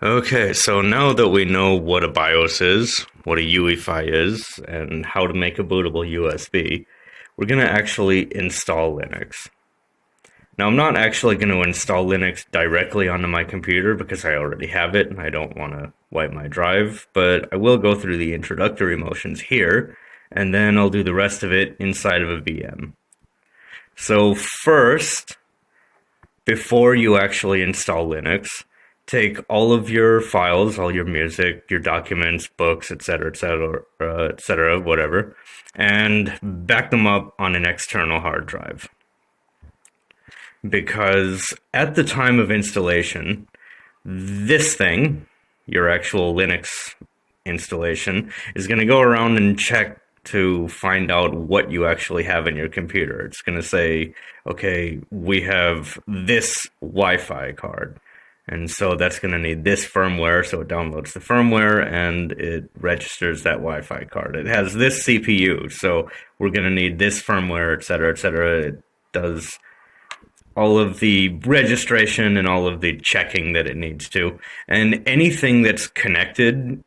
Okay, so now that we know what a BIOS is, what a UEFI is, and how to make a bootable USB, we're going to actually install Linux. Now, I'm not actually going to install Linux directly onto my computer because I already have it and I don't want to wipe my drive, but I will go through the introductory motions here, and then I'll do the rest of it inside of a VM. So first, before you actually install Linux, take all of your files, all your music, your documents, books, etc., whatever, and back them up on an external hard drive. Because at the time of installation, this thing, your actual Linux installation, is going to go around and check to find out what you actually have in your computer. It's going to say, okay, we have this Wi-Fi card. And so that's going to need this firmware, so it downloads the firmware and it registers that Wi-Fi card. It has this CPU, so we're going to need this firmware, etc. It does all of the registration and all of the checking that it needs to. And anything that's connected,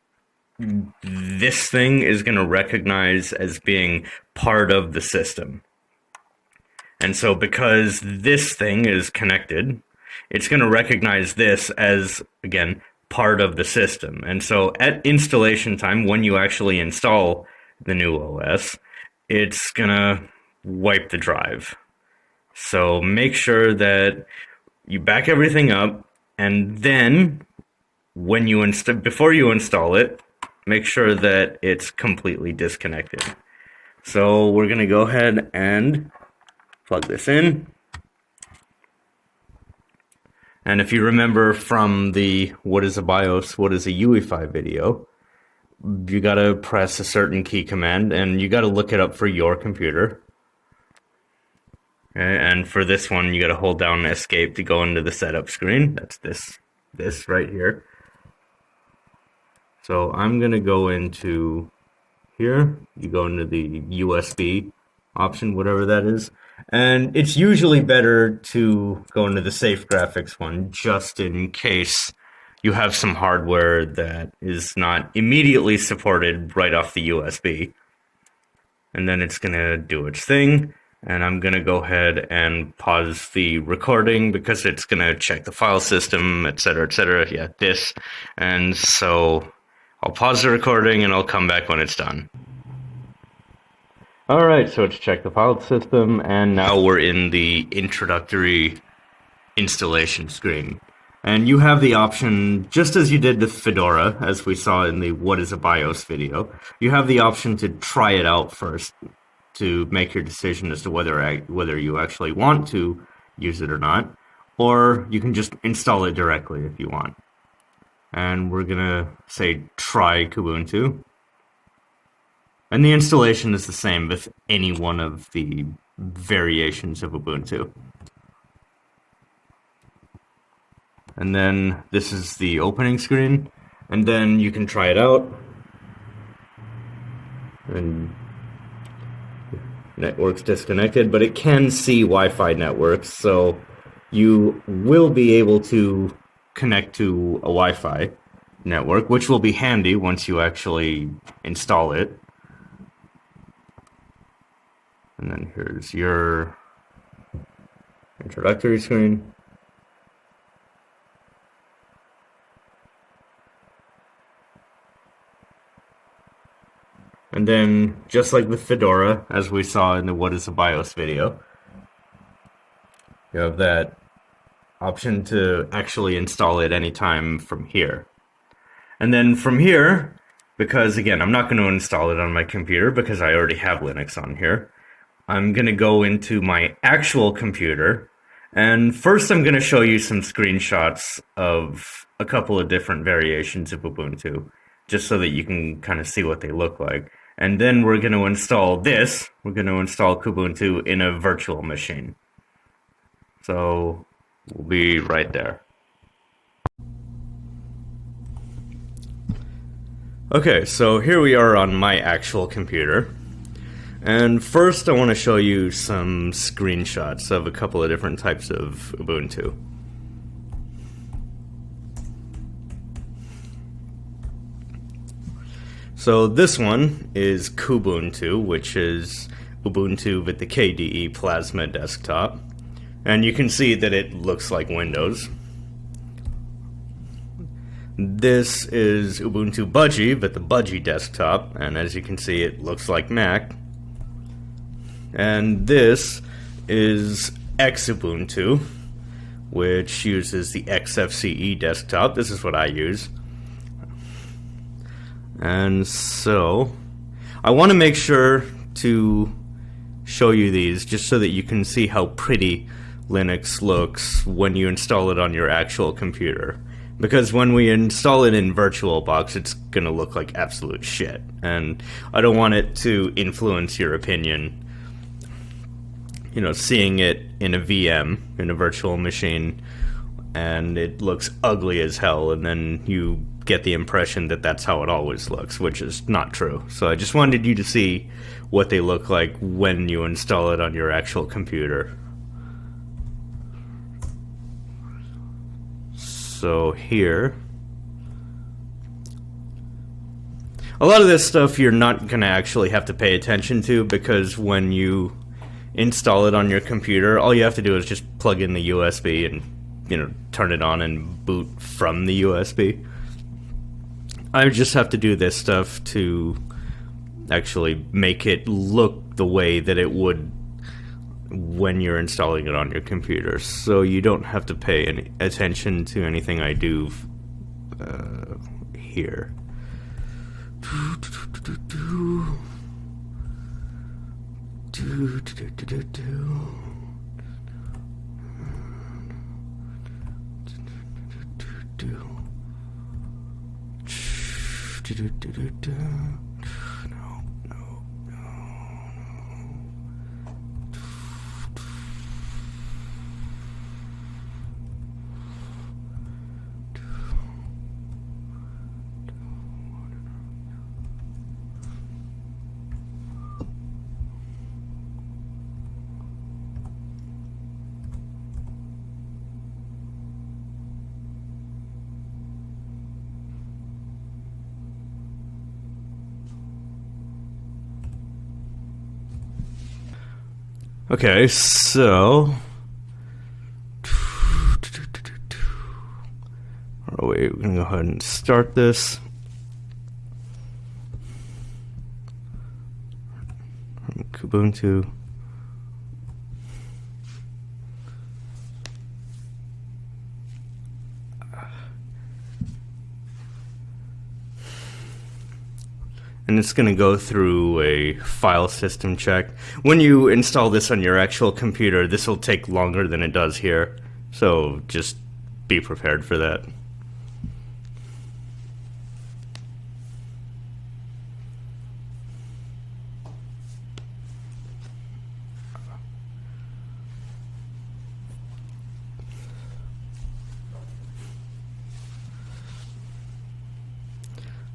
this thing is going to recognize as being part of the system. And so because this thing is connected, it's going to recognize this as, again, part of the system. And so at installation time, when you actually install the new OS, it's going to wipe the drive. So make sure that you back everything up, and then when you before you install it, make sure that it's completely disconnected. So we're going to go ahead and plug this in. And if you remember from the what is a BIOS, what is a UEFI video, you got to press a certain key command and you got to look it up for your computer. Okay, and for this one, you got to hold down escape to go into the setup screen. That's this right here. So I'm going to go into here. You go into the USB option, whatever that is. And it's usually better to go into the safe graphics one just in case you have some hardware that is not immediately supported right off the USB. And then it's going to do its thing. And I'm going to go ahead and pause the recording because it's going to check the file system, etc. Yeah, this. And so I'll pause the recording and I'll come back when it's done. Alright, so it's checked the file system, and now we're in the introductory installation screen. And you have the option, just as you did with Fedora, as we saw in the What is a BIOS video, you have the option to try it out first to make your decision as to whether you actually want to use it or not, or you can just install it directly if you want. And we're going to say try Kubuntu. And the installation is the same with any one of the variations of Ubuntu. And then this is the opening screen, and then you can try it out. And network's disconnected, but it can see Wi-Fi networks, so you will be able to connect to a Wi-Fi network, which will be handy once you actually install it. And then here's your introductory screen. And then, just like with Fedora, as we saw in the What is a BIOS video, you have that option to actually install it anytime from here. And then from here, because again, I'm not going to install it on my computer because I already have Linux on here, I'm going to go into my actual computer, and first I'm going to show you some screenshots of a couple of different variations of Ubuntu, just so that you can kind of see what they look like. And then we're going to install this. We're going to install Kubuntu in a virtual machine. So we'll be right there. Okay, so here we are on my actual computer. And first I want to show you some screenshots of a couple of different types of Ubuntu. So this one is Kubuntu, which is Ubuntu with the KDE Plasma desktop. And you can see that it looks like Windows. This is Ubuntu Budgie with the Budgie desktop, and as you can see, it looks like Mac. And this is Xubuntu, which uses the XFCE desktop. This is what I use. And so, I want to make sure to show you these just so that you can see how pretty Linux looks when you install it on your actual computer. Because when we install it in VirtualBox, it's going to look like absolute shit. And I don't want it to influence your opinion. You know, seeing it in a VM, in a virtual machine, and it looks ugly as hell, and then you get the impression that that's how it always looks, which is not true. So I just wanted you to see what they look like when you install it on your actual computer. So here, a lot of this stuff you're not going to actually have to pay attention to, because when you install it on your computer, all you have to do is just plug in the USB and, you know, turn it on and boot from the USB. I just have to do this stuff to actually make it look the way that it would when you're installing it on your computer, so you don't have to pay any attention to anything I do here. Okay, so oh wait, we're gonna go ahead and start this. Kubuntu. And it's going to go through a file system check. When you install this on your actual computer, this will take longer than it does here. So just be prepared for that.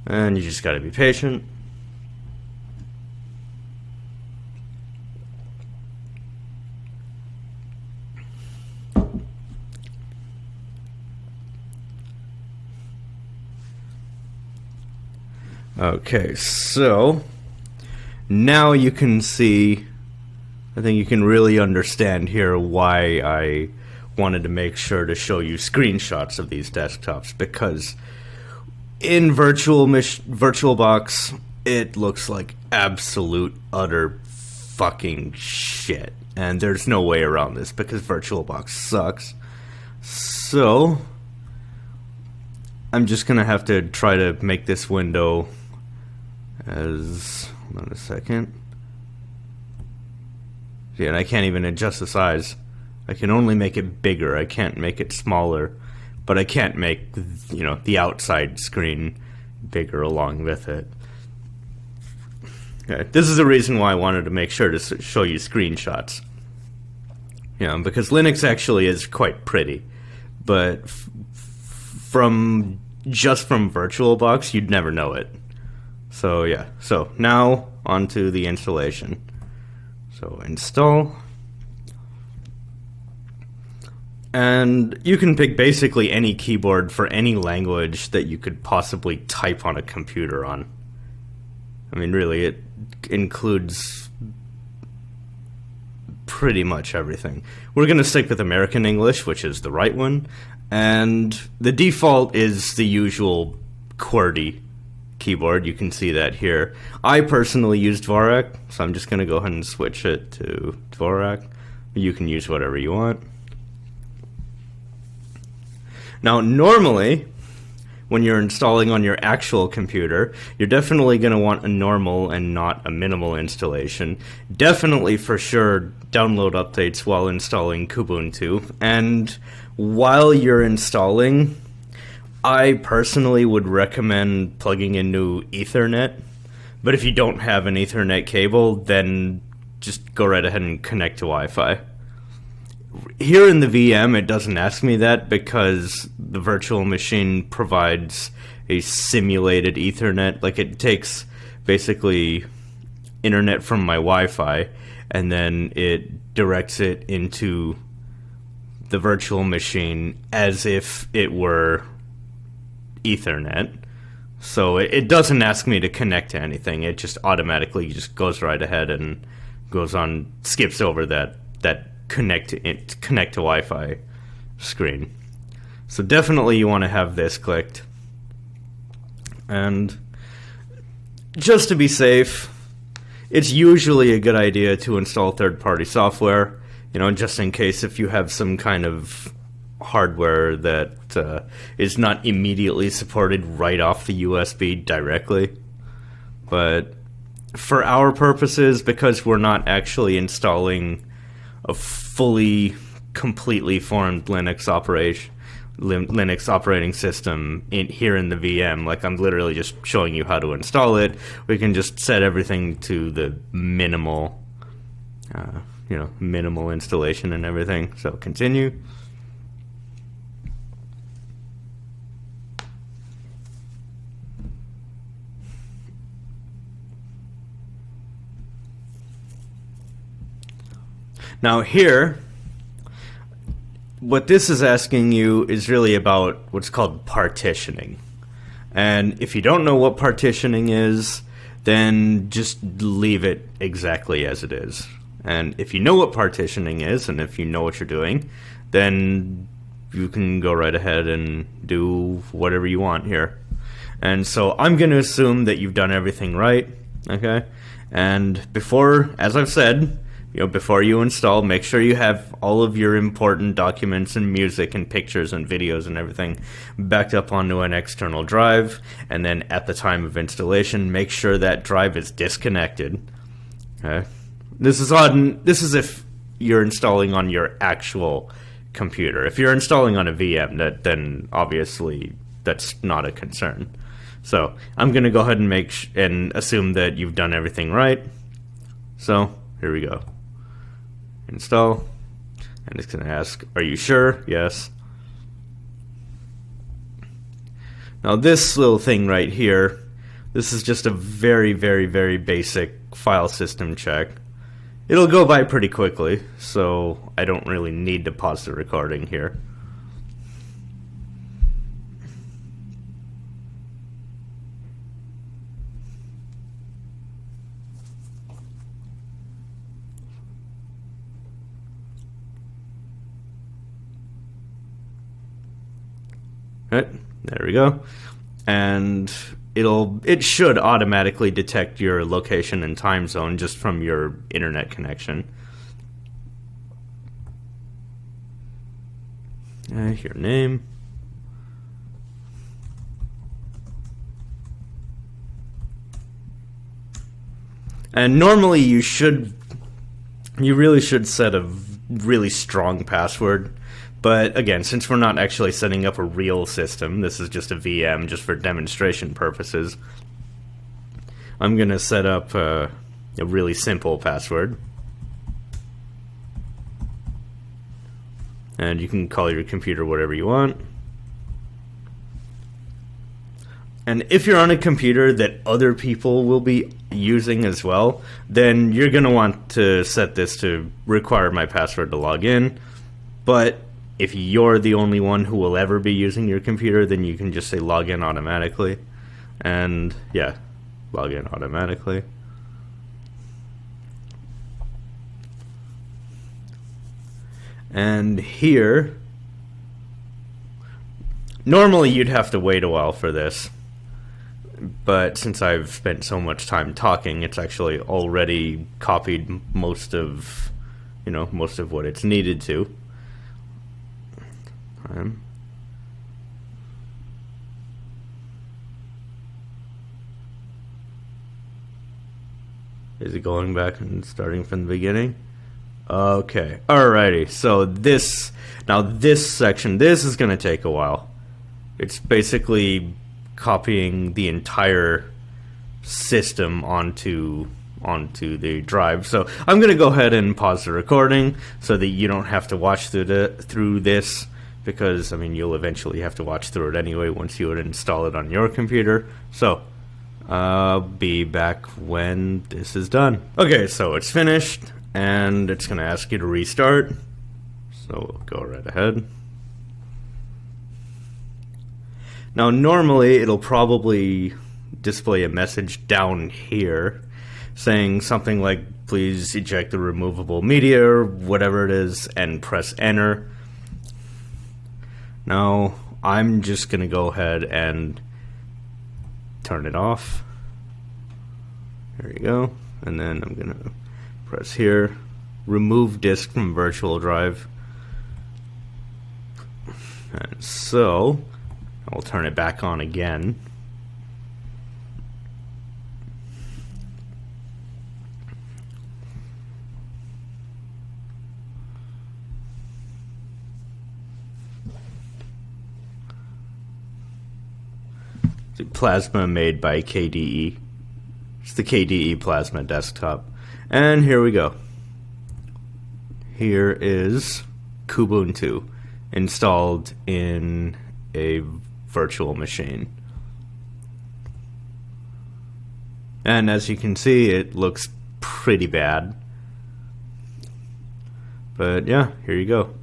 And you just got to be patient. Okay, so now you can see, I think you can really understand here why I wanted to make sure to show you screenshots of these desktops, because in VirtualBox it looks like absolute utter fucking shit, and there's no way around this because VirtualBox sucks. So I'm just gonna have to try to make this window as, hold on a second. See, and I can't even adjust the size. I can only make it bigger. I can't make it smaller, but I can't make, you know, the outside screen bigger along with it. Okay, this is the reason why I wanted to make sure to show you screenshots. You know, because Linux actually is quite pretty, but from VirtualBox, you'd never know it. So yeah, so now onto the installation. So install. And you can pick basically any keyboard for any language that you could possibly type on a computer on. I mean, really, it includes pretty much everything. We're going to stick with American English, which is the right one, and the default is the usual QWERTY keyboard. You can see that here. I personally use Dvorak, so I'm just going to go ahead and switch it to Dvorak. You can use whatever you want. Now, normally, when you're installing on your actual computer, you're definitely going to want a normal and not a minimal installation. Definitely, for sure, download updates while installing Kubuntu. And while you're installing, I personally would recommend plugging in new Ethernet. But if you don't have an Ethernet cable, then just go right ahead and connect to Wi-Fi. Here in the VM, it doesn't ask me that because the virtual machine provides a simulated Ethernet. Like, it takes basically internet from my Wi-Fi and then it directs it into the virtual machine as if it were Ethernet. So it doesn't ask me to connect to anything. It just automatically just goes right ahead and goes on, skips over that connect to Wi-Fi screen. So definitely you want to have this clicked. And just to be safe, it's usually a good idea to install third-party software, just in case if you have some kind of hardware that is not immediately supported right off the USB directly. But for our purposes, because we're not actually installing a fully, completely formed Linux operating system here in the VM, like I'm literally just showing you how to install it, we can just set everything to the minimal, minimal installation and everything. So continue. Now here, what this is asking you is really about what's called partitioning. And if you don't know what partitioning is, then just leave it exactly as it is. And if you know what partitioning is, and if you know what you're doing, then you can go right ahead and do whatever you want here. And so I'm going to assume that you've done everything right, okay? And before, as I've said, before you install, make sure you have all of your important documents and music and pictures and videos and everything backed up onto an external drive. And then at the time of installation, make sure that drive is disconnected. Okay? This is if you're installing on your actual computer. If you're installing on a VM, then obviously that's not a concern. So I'm going to go ahead and assume that you've done everything right. So here we go. Install, and it's going to ask, are you sure? Yes. Now this little thing right here, this is just a very, very, very basic file system check. It'll go by pretty quickly, so I don't really need to pause the recording here. Right, there we go. And it should automatically detect your location and time zone just from your internet connection. Your name. And normally you really should set a really strong password. But again, since we're not actually setting up a real system, this is just a VM just for demonstration purposes, I'm going to set up a really simple password. And you can call your computer whatever you want. And if you're on a computer that other people will be using as well, then you're going to want to set this to require my password to log in. But if you're the only one who will ever be using your computer, then you can just say login automatically. And yeah, log in automatically. And here, normally you'd have to wait a while for this, but since I've spent so much time talking, it's actually already copied most of what it's needed to. Is it going back and starting from the beginning? Okay, alrighty, so this section, this is going to take a while. It's basically copying the entire system onto the drive. So I'm going to go ahead and pause the recording so that you don't have to watch through this, because, I mean, you'll eventually have to watch through it anyway once you would install it on your computer. So I'll be back when this is done. Okay, so it's finished, and it's going to ask you to restart. So we'll go right ahead. Now, normally it'll probably display a message down here saying something like, please eject the removable media, or whatever it is, and press enter. Now, I'm just going to go ahead and turn it off. There you go. And then I'm going to press here, remove disk from virtual drive. And so I'll turn it back on again. It's Plasma made by KDE. It's the KDE Plasma desktop. And here we go. Here is Kubuntu installed in a virtual machine. And as you can see, it looks pretty bad. But yeah, here you go.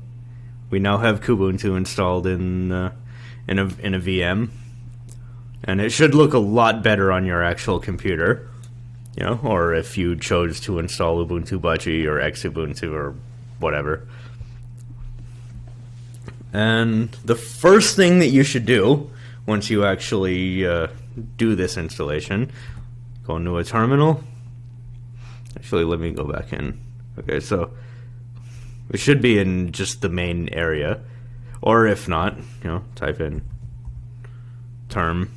We now have Kubuntu installed in a VM. And it should look a lot better on your actual computer. You know, or if you chose to install Ubuntu Budgie or Xubuntu or whatever. And the first thing that you should do once you actually do this installation, go into a terminal. Actually, let me go back in. Okay, so it should be in just the main area. Or if not, type in term.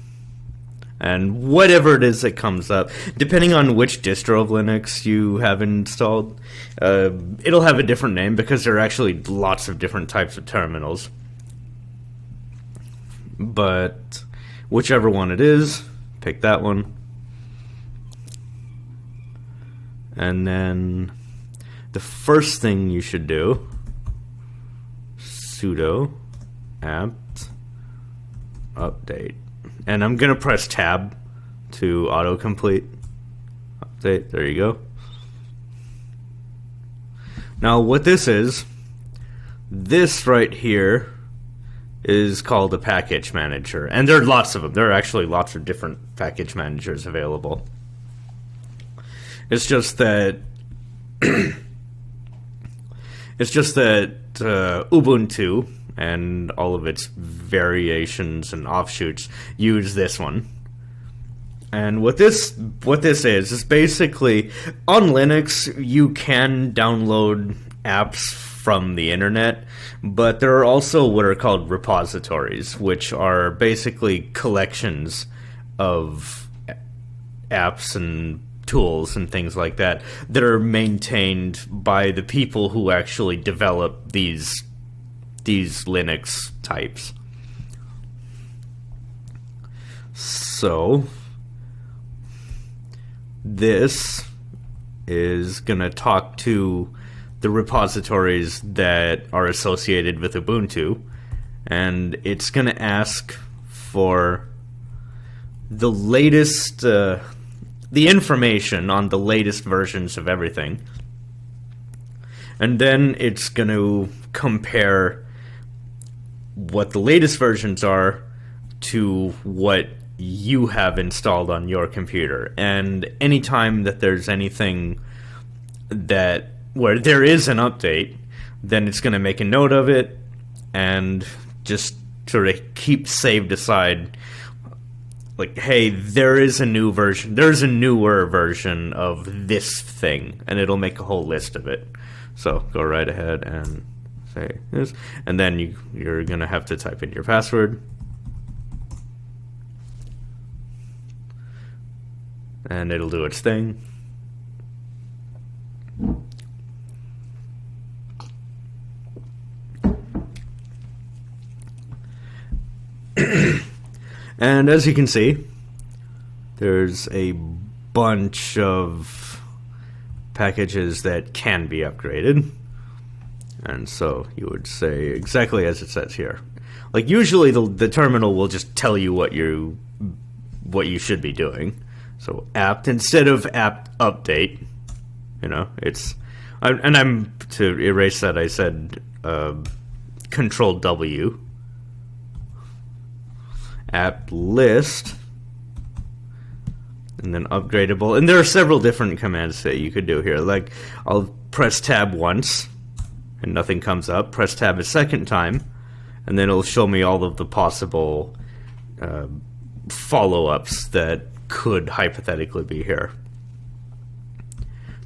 And whatever it is that comes up, depending on which distro of Linux you have installed, it'll have a different name because there are actually lots of different types of terminals. But whichever one it is, pick that one. And then the first thing you should do, sudo apt update. And I'm going to press tab to autocomplete. Update, there you go. Now what this right here is called a package manager. And there are lots of them. There are actually lots of different package managers available. It's just that Ubuntu and all of its variations and offshoots use this one. And what this is basically, on Linux you can download apps from the internet, but there are also what are called repositories, which are basically collections of apps and tools and things like that that are maintained by the people who actually develop these Linux types. So this is going to talk to the repositories that are associated with Ubuntu, and it's going to ask for the latest the information on the latest versions of everything, and then it's going to compare what the latest versions are to what you have installed on your computer. And anytime that there's anything that where there is an update, then it's going to make a note of it and just sort of keep saved aside, like, hey, there is a new version, there's a newer version of this thing, and it'll make a whole list of it. So go right ahead and say this, and then you're going to have to type in your password. And it'll do its thing. And as you can see, there's a bunch of packages that can be upgraded. And so you would say exactly as it says here. Like, usually the terminal will just tell you what you should be doing. So apt instead of apt update, you know, and I'm to erase that, I said Control W. Apt list, and then upgradable. And there are several different commands that you could do here. Like, I'll press tab once and nothing comes up. Press tab a second time, and then it'll show me all of the possible follow-ups that could hypothetically be here.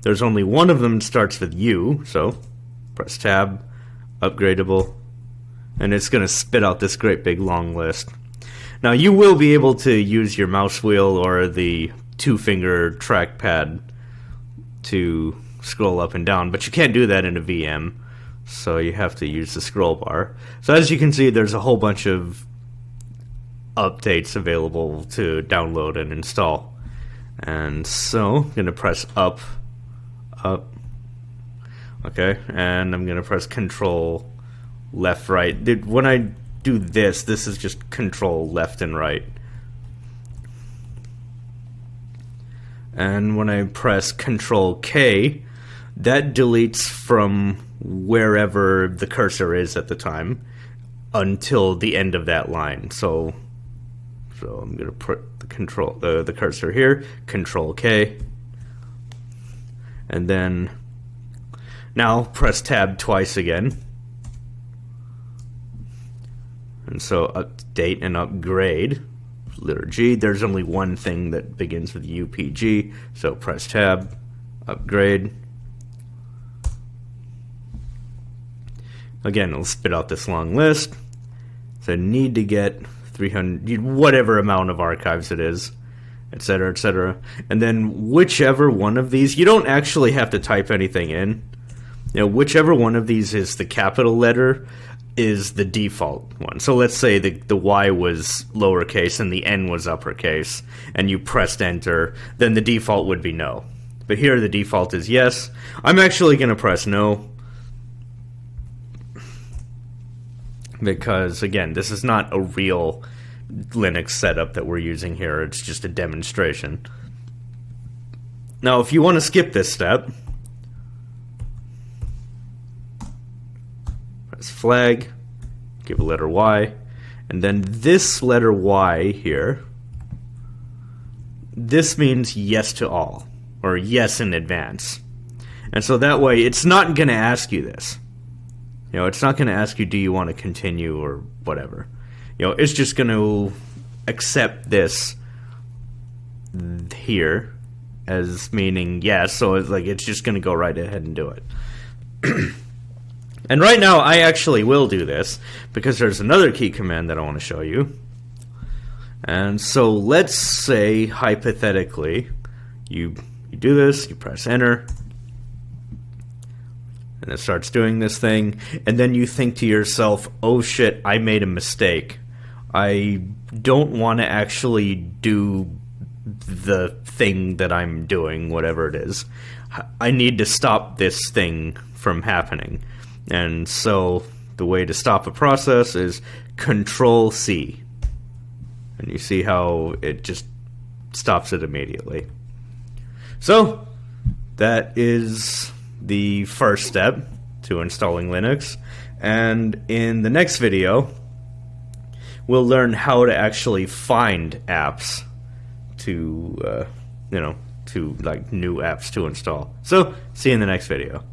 There's only one of them that starts with U, so press tab, upgradable, and it's going to spit out this great big long list. Now, you will be able to use your mouse wheel or the two-finger trackpad to scroll up and down, but you can't do that in a VM, so you have to use the scroll bar. So as you can see, there's a whole bunch of updates available to download and install. And so I'm going to press up, okay, and I'm going to press Control left, right. When I do this is just Control left and right. And when I press Control K, that deletes from wherever the cursor is at the time until the end of that line. So I'm going to put the cursor here, Control K, and then now press tab twice again. And so update and upgrade, letter G. There's only one thing that begins with UPG, so press tab, upgrade. Again, it'll spit out this long list. So need to get 300, whatever amount of archives it is, etc., etc. And then whichever one of these, you don't actually have to type anything in. You know, whichever one of these is the capital letter is the default one. So let's say the Y was lowercase and the N was uppercase, and you pressed enter, then the default would be no. But here the default is yes. I'm actually going to press no, because again, this is not a real Linux setup that we're using here. It's just a demonstration. Now, if you want to skip this step, press flag, give a letter Y, and then this letter Y here, this means yes to all, or yes in advance. And so that way, it's not going to ask you this. You know, it's not going to ask you, do you want to continue or whatever. You know, it's just going to accept this here as meaning yes, so it's just going to go right ahead and do it. And right now, I actually will do this, because there's another key command that I want to show you. And so let's say, hypothetically, you do this, you press enter, and it starts doing this thing, and then you think to yourself, oh shit, I made a mistake. I don't want to actually do the thing that I'm doing, whatever it is. I need to stop this thing from happening. And so the way to stop a process is Control C. And you see how it just stops it immediately. So that is the first step to installing Linux. And in the next video, we'll learn how to actually find apps to, to like new apps to install. So, see you in the next video.